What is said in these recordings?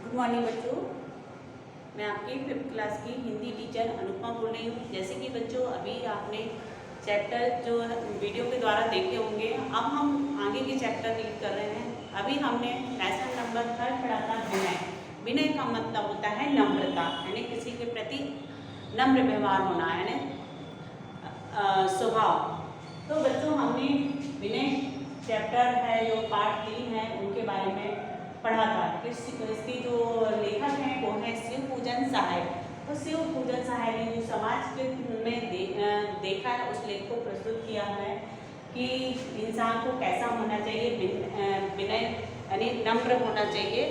Good morning बच्चों, मैं आपकी 5th क्लास की हिंदी टीचर अनुपमा बोल रही हूँ। जैसे कि बच्चों अभी आपने चैप्टर जो वीडियो के द्वारा देखे होंगे, अब हम आगे के चैप्टर रीड कर रहे हैं। अभी हमने लेसन नंबर 3 पढ़ा था विनय। विनय का मतलब होता है नम्रता, यानी किसी के प्रति नम्र व्यवहार होना, यानी स्वभाव। तो बच्चों हमने विनय चैप्टर है जो पार्ट 3 है उनके बारे में पढ़ा था। इसकी जो लेखक हैं वो है शिवपूजन सहाय। तो शिवपूजन सहाय ने जो समाज के में देखा है उस लेख को प्रस्तुत किया है कि इंसान को कैसा होना चाहिए, विनय यानी नम्र होना चाहिए।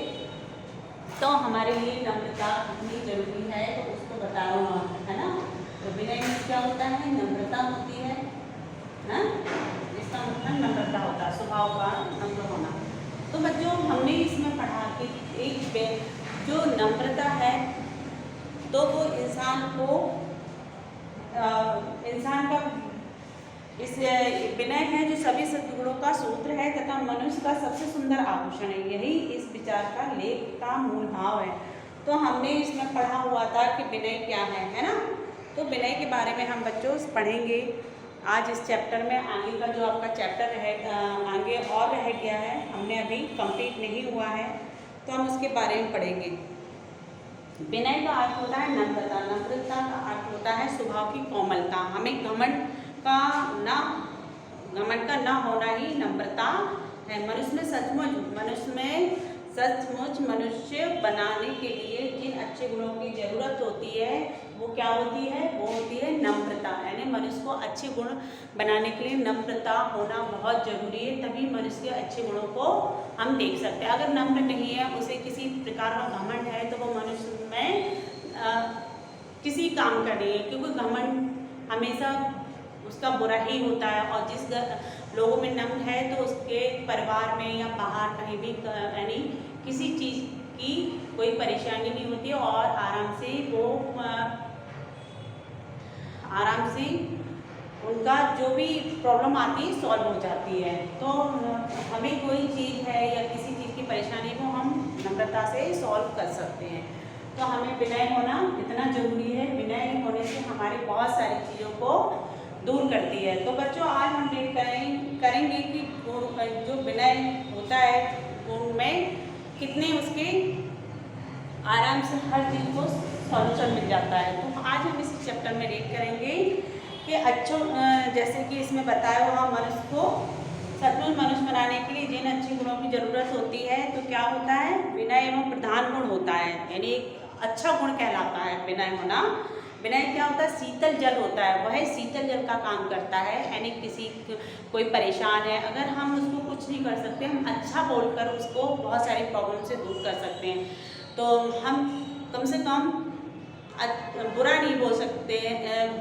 तो हमारे लिए नम्रता कितनी जरूरी है तो उसको बता रहा हूँ, है ना। तो विनय में क्या होता है, नम्रता होती है ना, इसका मतलब नम्रता होता है, स्वभाव का नम्र होना। तो बच्चों हमने इसमें पढ़ा कि एक जो नम्रता है तो वो इंसान का इस विनय है जो सभी सद्गुणों का सूत्र है तथा मनुष्य का सबसे सुंदर आभूषण है। यही इस विचार का लेख का मूल भाव है। तो हमने इसमें पढ़ा हुआ था कि विनय क्या है ना। तो विनय के बारे में हम बच्चों पढ़ेंगे आज इस चैप्टर में। आगे का जो आपका चैप्टर है आगे और रह गया है, हमने अभी कंप्लीट नहीं हुआ है, तो हम उसके बारे में पढ़ेंगे। विनय का अर्थ होता है नम्रता। नम्रता का अर्थ होता है स्वभाव की कोमलता। हमें घमंड का न होना ही नम्रता है। सचमुच मनुष्य बनाने के लिए जिन अच्छे गुणों की जरूरत होती है वो क्या होती है, वो होती है नम्रता। यानी मनुष्य को अच्छे गुण बनाने के लिए नम्रता होना बहुत जरूरी है, तभी मनुष्य के अच्छे गुणों को हम देख सकते हैं। अगर नम्र नहीं है, उसे किसी प्रकार का घमंड है, तो वो मनुष्य में किसी काम का नहीं है, क्योंकि घमंड हमेशा उसका बुरा ही होता है। और जिस लोगों में नम्र है तो उसके परिवार में या बाहर कहीं भी यानी किसी चीज़ की कोई परेशानी नहीं होती और आराम से उनका जो भी प्रॉब्लम आती है सॉल्व हो जाती है। तो हमें कोई चीज़ है या किसी चीज़ की परेशानी को हम नम्रता से सॉल्व कर सकते हैं। तो हमें विनय होना इतना ज़रूरी है। विनय होने से हमारी बहुत सारी चीज़ों को दूर करती है। तो बच्चों आज हम करेंगे कि जो विनय होता है उनमें कितने उसके आराम से हर चीज़ को सॉल्यूशन मिल जाता है। तो आज हम इस चैप्टर में रीड करेंगे कि जैसे कि इसमें बताया हुआ मनुष्य को सचमुच मनुष्य बनाने के लिए जिन अच्छे गुणों की जरूरत होती है तो क्या होता है, विनय एवं प्रधान गुण होता है, यानी एक अच्छा गुण कहलाता है विनय होना। विनय क्या होता है, शीतल जल होता है, वह शीतल जल का काम करता है। यानी कोई परेशान है, अगर हम उसको कुछ नहीं कर सकते, हम अच्छा बोलकर उसको बहुत सारी प्रॉब्लम से दूर कर सकते हैं। तो हम कम से कम बुरा नहीं बोल सकते,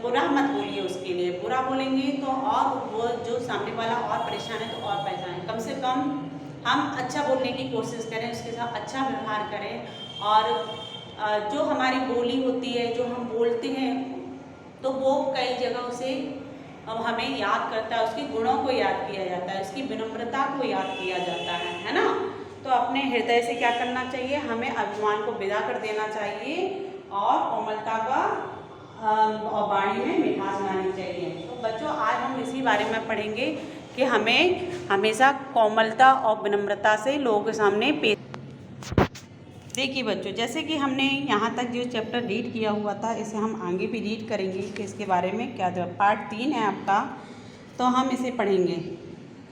बुरा मत बोलिए उसके लिए। बुरा बोलेंगे तो और वो जो सामने वाला और परेशान है तो और परेशान है। कम से कम हम अच्छा बोलने की कोशिश करें, उसके साथ अच्छा व्यवहार करें। और जो हमारी बोली होती है, जो हम बोलते हैं, तो वो कई जगह उसे हमें याद करता है, उसके गुणों को याद किया जाता है, उसकी विनम्रता को याद किया जाता है ना। तो अपने हृदय से क्या करना चाहिए, हमें अभिमान को विदा कर देना चाहिए और कोमलता का और वाणी में मिठास लानी चाहिए। तो बच्चों आज हम इसी बारे में पढ़ेंगे कि हमें हमेशा कोमलता और विनम्रता से लोगों के सामने पेश। देखिए बच्चों, जैसे कि हमने यहाँ तक जो चैप्टर रीड किया हुआ था, इसे हम आगे भी रीड करेंगे कि इसके बारे में क्या था। पार्ट 3 है आपका, तो हम इसे पढ़ेंगे।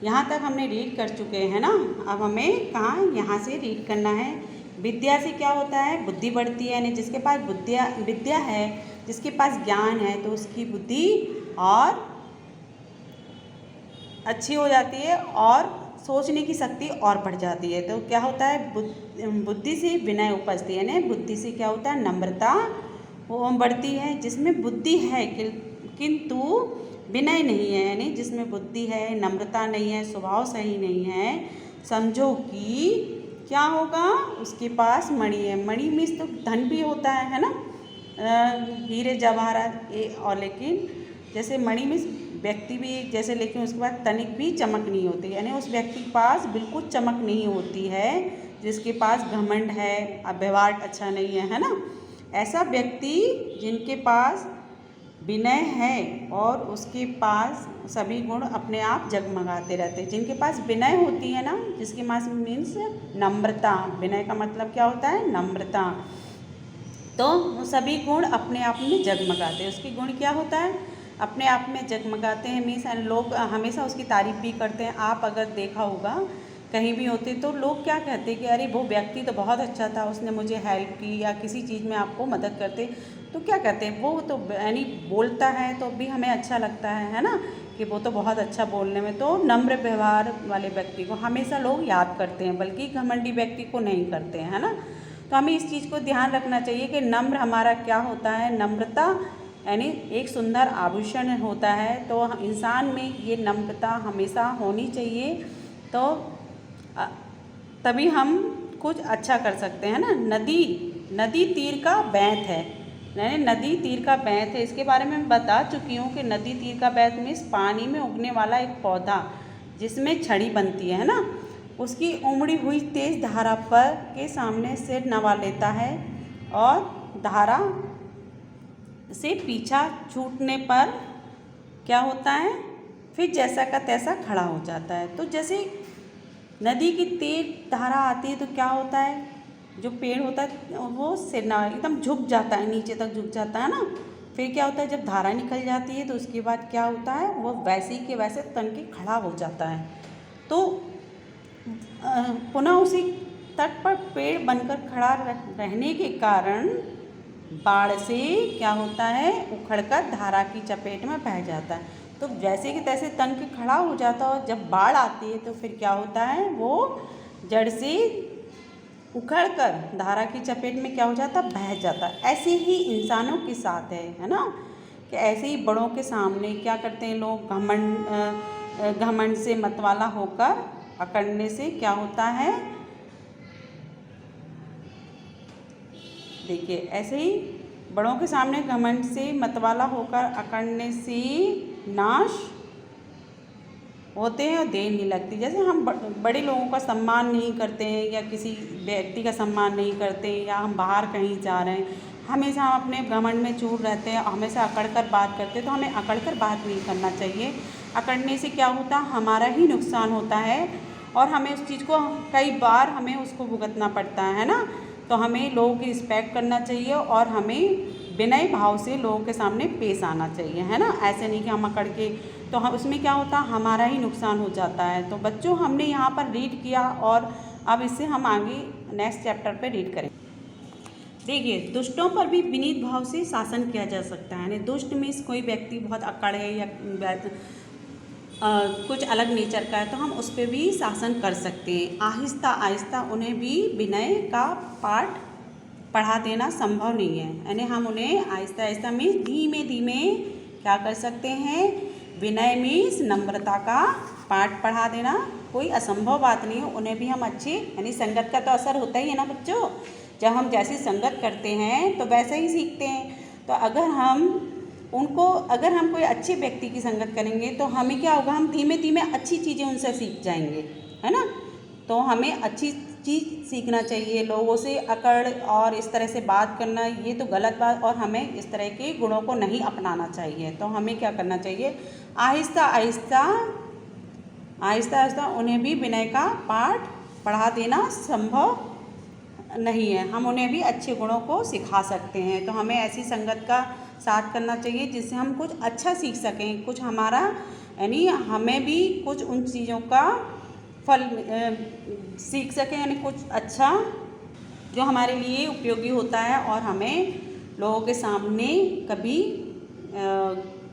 यहाँ तक हमने रीड कर चुके हैं ना। अब हमें कहाँ यहाँ से रीड करना है। विद्या से क्या होता है, बुद्धि बढ़ती है, यानी जिसके पास विद्या है, जिसके पास ज्ञान है, तो उसकी बुद्धि और अच्छी हो जाती है और सोचने की शक्ति और बढ़ जाती है। तो क्या होता है, बुद्धि से विनय उपजती है, यानी बुद्धि से क्या होता है, नम्रता वो बढ़ती है। जिसमें बुद्धि है किंतु विनय नहीं है, यानी जिसमें बुद्धि है, नम्रता नहीं है, स्वभाव सही नहीं है, समझो कि क्या होगा, उसके पास मणि है। मणि में तो धन भी होता है ना, हीरे जवाहरात और लेकिन जैसे मणि में व्यक्ति भी जैसे, लेकिन उसके बाद तनिक भी चमक नहीं होती, यानी उस व्यक्ति के पास बिल्कुल चमक नहीं होती है जिसके पास घमंड है, व्यवहार अच्छा नहीं है ना। ऐसा व्यक्ति जिनके पास विनय है और उसके पास सभी गुण अपने आप जगमगाते रहते हैं। जिनके पास विनय होती है ना, जिसके पास मीन्स नम्रता, विनय का मतलब क्या होता है, नम्रता, तो वो सभी गुण अपने आप में जगमगाते हैं। उसके गुण क्या होता है, अपने आप में जगमगाते हैं, मीन्स लोग हमेशा उसकी तारीफ़ भी करते हैं। आप अगर देखा होगा कहीं भी होते तो लोग क्या कहते हैं कि अरे वो व्यक्ति तो बहुत अच्छा था, उसने मुझे हेल्प की, या किसी चीज़ में आपको मदद करते तो क्या कहते हैं, वो तो यानी बोलता है तो भी हमें अच्छा लगता है ना, कि वो तो बहुत अच्छा बोलने में। तो नम्र व्यवहार वाले व्यक्ति को हमेशा लोग याद करते हैं, बल्कि घमंडी व्यक्ति को नहीं करते हैं, है ना। तो हमें इस चीज़ को ध्यान रखना चाहिए कि नम्र हमारा क्या होता है, नम्रता यानी एक सुंदर आभूषण होता है। तो इंसान में ये नम्रता हमेशा होनी चाहिए, तो तभी हम कुछ अच्छा कर सकते हैं ना। नदी तीर का बैंत है, यानी नदी तीर का बैंत है, इसके बारे में मैं बता चुकी हूँ कि नदी तीर का बैंत मीन्स पानी में उगने वाला एक पौधा जिसमें छड़ी बनती है ना, उसकी उमड़ी हुई तेज़ धारा पर के सामने सिर नवा लेता है और धारा से पीछा छूटने पर क्या होता है, फिर जैसा का तैसा खड़ा हो जाता है। तो जैसे नदी की तेज धारा आती है तो क्या होता है, जो पेड़ होता है वो सिर ना एकदम झुक जाता है, नीचे तक झुक जाता है ना। फिर क्या होता है, जब धारा निकल जाती है तो उसके बाद क्या होता है, वो वैसे के वैसे तन के खड़ा हो जाता है। तो पुनः उसी तट पर पेड़ बनकर खड़ा रहने के कारण बाढ़ से क्या होता है, उखड़कर धारा की चपेट में बह जाता है। तो जैसे कि तैसे तन के खड़ा हो जाता है, और जब बाढ़ आती है तो फिर क्या होता है, वो जड़ से उखड़कर धारा की चपेट में क्या हो जाता, बह जाता है। ऐसे ही इंसानों के साथ है ना, कि ऐसे ही बड़ों के सामने क्या करते हैं लोग, घमंड से मतवाला होकर अकड़ने से क्या होता है, देखिए ऐसे ही बड़ों के सामने घमंड से मतवाला होकर अकड़ने से नाश होते हैं और देर नहीं लगती। जैसे हम बड़े लोगों का सम्मान नहीं करते हैं, या किसी व्यक्ति का सम्मान नहीं करते हैं, या हम बाहर कहीं जा रहे हैं, हमेशा हम अपने घमंड में चूर रहते हैं, हमेशा अकड़ कर बात करते हैं। तो हमें अकड़ कर बात नहीं करना चाहिए। अकड़ने से क्या होता है, हमारा ही नुकसान होता है, और हमें उस चीज़ को कई बार हमें उसको भुगतना पड़ता है ना। तो हमें लोगों की रिस्पेक्ट करना चाहिए, और हमें विनय भाव से लोगों के सामने पेश आना चाहिए, है ना। ऐसे नहीं कि हम अकड़ के, तो हम उसमें क्या होता है, हमारा ही नुकसान हो जाता है। तो बच्चों, हमने यहाँ पर रीड किया, और अब इससे हम आगे नेक्स्ट चैप्टर पे रीड करें। देखिए, दुष्टों पर भी विनीत भाव से शासन किया जा सकता है। यानी दुष्ट में कोई व्यक्ति बहुत अकड़ है या कुछ अलग नेचर का है, तो हम उस पर भी शासन कर सकते हैं। आहिस्ता आहिस्ता उन्हें भी विनय का पाठ पढ़ा देना संभव नहीं है। यानी हम उन्हें आहिस्ता आहिस्ता में धीमे धीमे क्या कर सकते हैं, विनय में नम्रता का पाठ पढ़ा देना कोई असंभव बात नहीं है। उन्हें भी हम अच्छी, यानी संगत का तो असर होता ही है ना बच्चों। जब हम जैसी संगत करते हैं तो वैसे ही सीखते हैं। तो अगर हम कोई अच्छे व्यक्ति की संगत करेंगे तो हमें क्या होगा, हम धीमे धीमे अच्छी चीज़ें उनसे सीख जाएंगे, है ना। तो हमें अच्छी चीज़ सीखना चाहिए। लोगों से अकड़ और इस तरह से बात करना, ये तो गलत बात, और हमें इस तरह के गुणों को नहीं अपनाना चाहिए। तो हमें क्या करना चाहिए, आहिस्ता आहिस्ता उन्हें भी विनय का पाठ पढ़ा देना संभव नहीं है। हम उन्हें भी अच्छे गुणों को सिखा सकते हैं। तो हमें ऐसी संगत का साथ करना चाहिए जिससे हम कुछ अच्छा सीख सकें, कुछ हमारा, यानी हमें भी कुछ उन चीज़ों का फल सीख सकें, यानी कुछ अच्छा जो हमारे लिए उपयोगी होता है, और हमें लोगों के सामने कभी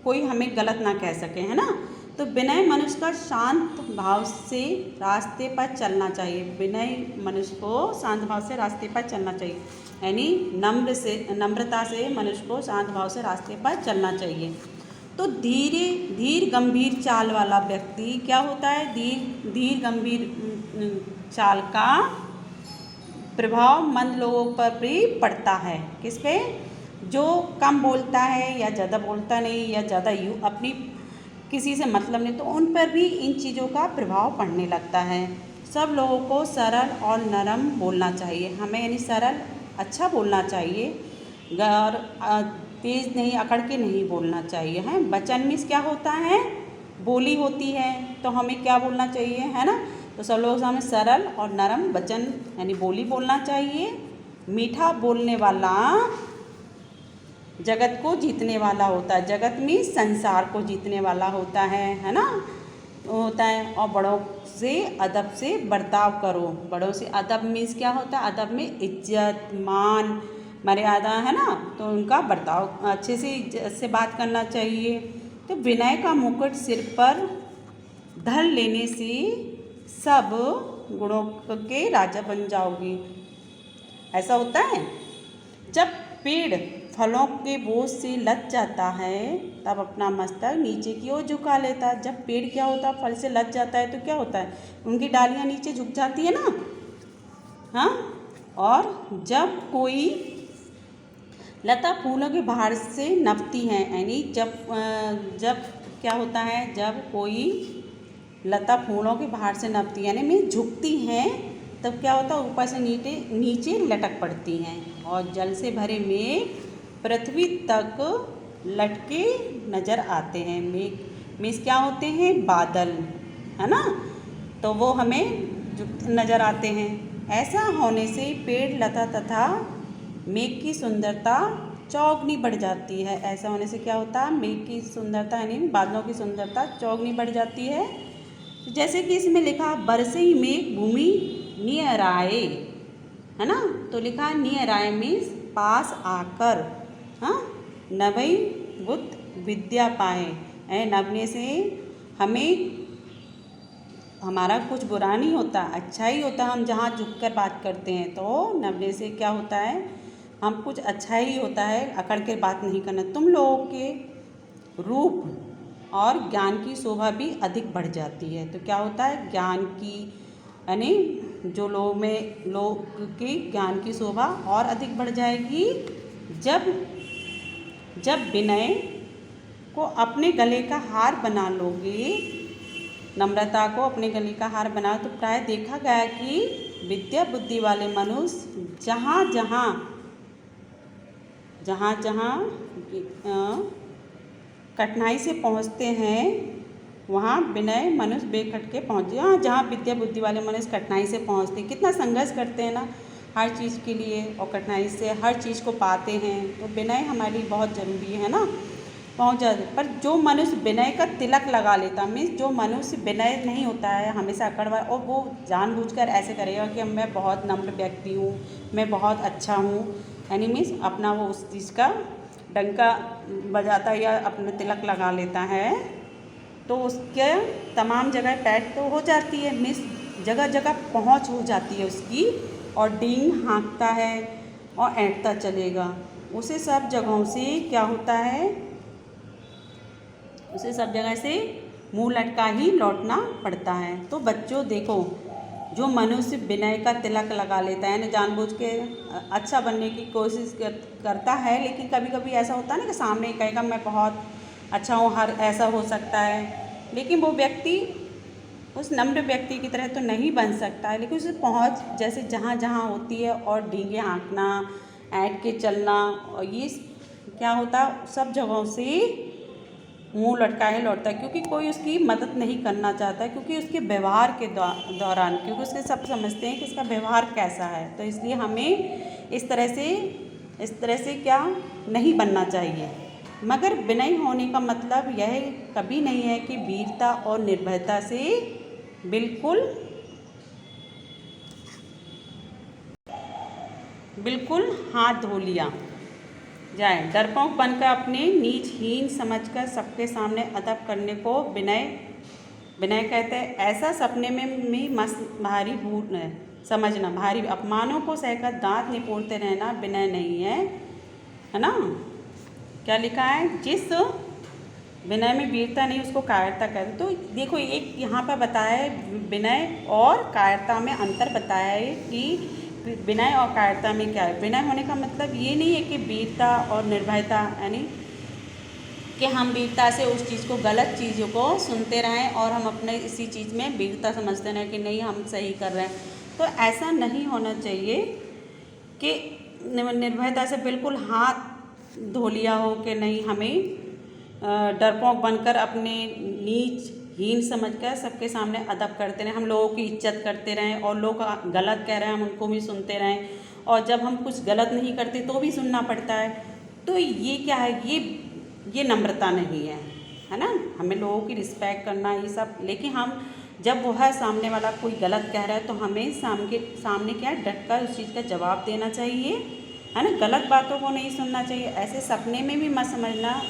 कोई हमें गलत ना कह सके, है ना। तो विनय मनुष्य का शांत भाव से रास्ते पर चलना चाहिए। विनय मनुष्य को शांत भाव से रास्ते पर चलना चाहिए, यानी नम्रता से मनुष्य को शांत भाव से रास्ते पर चलना चाहिए। तो धीर गंभीर चाल वाला व्यक्ति क्या होता है, धीर गंभीर चाल का प्रभाव मंद लोगों पर भी पड़ता है। किस पे, जो कम बोलता है या ज़्यादा बोलता नहीं, या ज़्यादा अपनी किसी से मतलब नहीं, तो उन पर भी इन चीज़ों का प्रभाव पड़ने लगता है। सब लोगों को सरल और नरम बोलना चाहिए। हमें यानी सरल अच्छा बोलना चाहिए और तेज़ नहीं, अकड़ के नहीं बोलना चाहिए। हैं वचन मीन्स क्या होता है, बोली होती है, तो हमें क्या बोलना चाहिए, है ना। तो सब लोगों सामने सरल और नरम वचन यानी बोली बोलना चाहिए। मीठा बोलने वाला जगत को जीतने वाला होता है। जगत में संसार को जीतने वाला होता है ना, होता है। और बड़ों से अदब से बर्ताव करो। बड़ों से अदब मीन्स क्या होता है, अदब में इज्जत, मान, मर्यादा, है ना। तो उनका बर्ताव अच्छे से बात करना चाहिए। तो विनय का मुकुट सिर पर धर लेने से सब गुणों के राजा बन जाओगी। ऐसा होता है। जब पेड़ फलों के बोझ से लद जाता है तब अपना मस्तक नीचे की ओर झुका लेता है। जब पेड़ क्या होता है, फल से लद जाता है तो क्या होता है, उनकी डालियाँ नीचे झुक जाती है ना। हाँ, और जब कोई लता फूलों के बाहर से नपती है, यानी जब क्या होता है, जब कोई लता फूलों के बाहर से नपती है यानी में झुकती हैं, तब क्या होता है, ऊपर से नीचे लटक पड़ती हैं। और जल से भरे मेघ पृथ्वी तक लटके नज़र आते हैं। मेघ क्या होते हैं, बादल, है ना। तो वो हमें नज़र आते हैं। ऐसा होने से पेड़, लता तथा मेघ की सुंदरता चौगुनी बढ़ जाती है। ऐसा होने से क्या होता है, मेघ की सुंदरता यानी बादलों की सुंदरता चौगुनी बढ़ जाती है। जैसे कि इसमें लिखा, बरसे ही मेघ भूमि नियराए, है ना। तो लिखा नियराए मीन्स पास आकर, हाँ, नवई बुद्ध विद्या पाए। नवने से हमें हमारा कुछ बुरा नहीं होता, अच्छा ही होता। हम जहाँ झुककर बात करते हैं तो नवने से क्या होता है, हम कुछ अच्छा ही होता है, अकड़ के बात नहीं करना। तुम लोगों के रूप और ज्ञान की शोभा भी अधिक बढ़ जाती है। तो क्या होता है, ज्ञान की यानी जो लोग की ज्ञान की शोभा और अधिक बढ़ जाएगी जब विनय को अपने गले का हार बना लोगे, नम्रता को अपने गले का हार बनाओ। तो प्राय देखा गया कि विद्या बुद्धि वाले मनुष्य जहाँ जहाँ कठिनाई से पहुँचते हैं वहाँ विनय मनुष्य बेखट के पहुँच जाए। जहाँ विद्या बुद्धि वाले मनुष्य कठिनाई से पहुँचते हैं, कितना संघर्ष करते हैं ना हर चीज़ के लिए, और कठिनाई से हर चीज़ को पाते हैं। तो विनय हमारे लिए बहुत ज़रूरी है ना, पहुँच जाते। पर जो मनुष्य विनय का तिलक लगा लेता, मीन्स जो मनुष्य विनय नहीं होता है, हमेशा अकड़वा, और वो जानबूझकर ऐसे करेगा कि मैं बहुत नम्र व्यक्ति हूँ, मैं बहुत अच्छा हूँ, यानी मीन्स अपना वो उस चीज़ का डंका बजाता या अपने तिलक लगा लेता है, तो उसके तमाम जगह टैट तो हो जाती है, मीन्स जगह जगह पहुँच हो जाती है उसकी, और डींग हाँकता है और ऐंठता चलेगा। उसे सब जगहों से क्या होता है, उसे सब जगह से मुंह लटका ही लौटना पड़ता है। तो बच्चों देखो, जो मनुष्य विनय का तिलक लगा लेता है ना, जानबूझ के अच्छा बनने की कोशिश करता है, लेकिन कभी कभी ऐसा होता है ना कि सामने कहेगा मैं बहुत अच्छा हूँ, हर ऐसा हो सकता है, लेकिन वो व्यक्ति उस नम्र व्यक्ति की तरह तो नहीं बन सकता है। लेकिन उसे पहुँच जैसे जहाँ जहाँ होती है, और डींगे हाँकना, ऐंठ के चलना, और ये क्या होता है, सब जगहों से मुंह लटकाए लौटता है, क्योंकि कोई उसकी मदद नहीं करना चाहता है, क्योंकि उसके व्यवहार के दौरान, क्योंकि उसके सब समझते हैं कि इसका व्यवहार कैसा है। तो इसलिए हमें इस तरह से क्या नहीं बनना चाहिए। मगर विनय होने का मतलब यह कभी नहीं है कि वीरता और निर्भयता से बिल्कुल हाथ धो लिया जाए। डरपोक बनकर अपने नीचहीन समझकर सबके सामने अदब करने को विनय कहते हैं। ऐसा सपने में मस्त भारी भूल है, समझना, भारी अपमानों को सहकर दांत निपोड़ते रहना विनय नहीं है ना। क्या लिखा है, जिस विनय में वीरता नहीं उसको कायरता कहते। तो देखो, एक यहाँ पर बताया है विनय और कायरता में अंतर बताया है कि विनय और कायरता में क्या है। विनय होने का मतलब ये नहीं है कि वीरता और निर्भयता यानी कि हम वीरता से उस चीज़ को, गलत चीज़ों को सुनते रहें और हम अपने इसी चीज़ में वीरता समझते रहें कि नहीं हम सही कर रहे हैं। तो ऐसा नहीं होना चाहिए कि निर्भयता से बिल्कुल हाथ धो लिया हो कि नहीं, हमें डरपोक बनकर अपने नीच हीन समझकर सबके सामने अदब करते रहें, हम लोगों की इज्जत करते रहें और लोग गलत कह रहे हैं हम उनको भी सुनते रहें, और जब हम कुछ गलत नहीं करते तो भी सुनना पड़ता है। तो ये क्या है, ये नम्रता नहीं है ना। हमें लोगों की रिस्पेक्ट करना ये सब, लेकिन हम जब वो है सामने वाला कोई गलत कह रहा है तो हमें सामने क्या है, डट कर उस चीज़ का जवाब देना चाहिए, है ना। गलत बातों को नहीं सुनना चाहिए। ऐसे सपने में भी मत समझना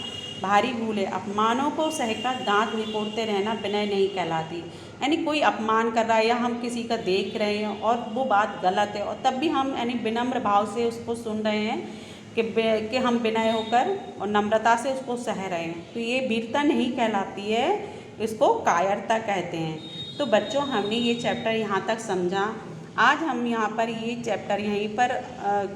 भारी भूल है। अपमानों को सहकर दांत निपोड़ते रहना विनय नहीं कहलाती। यानी कोई अपमान कर रहा है या हम किसी का देख रहे हैं और वो बात गलत है और तब भी हम यानी विनम्र भाव से उसको सुन रहे हैं कि हम विनय होकर और नम्रता से उसको सह रहे हैं, तो ये वीरता नहीं कहलाती है, इसको कायरता कहते हैं। तो बच्चों, हमने ये चैप्टर यहाँ तक समझा। आज हम यहाँ पर ये चैप्टर यहीं पर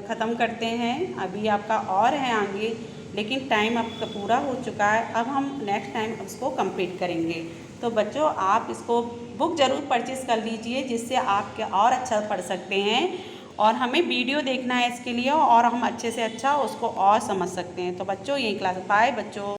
ख़त्म करते हैं। अभी आपका और है आगे, लेकिन टाइम आपका पूरा हो चुका है। अब हम नेक्स्ट टाइम इसको कंप्लीट करेंगे। तो बच्चों, आप इसको बुक ज़रूर परचेज़ कर लीजिए, जिससे आप क्या और अच्छा पढ़ सकते हैं, और हमें वीडियो देखना है इसके लिए, और हम अच्छे से अच्छा उसको और समझ सकते हैं। तो बच्चों, यही क्लास, बाय बच्चों।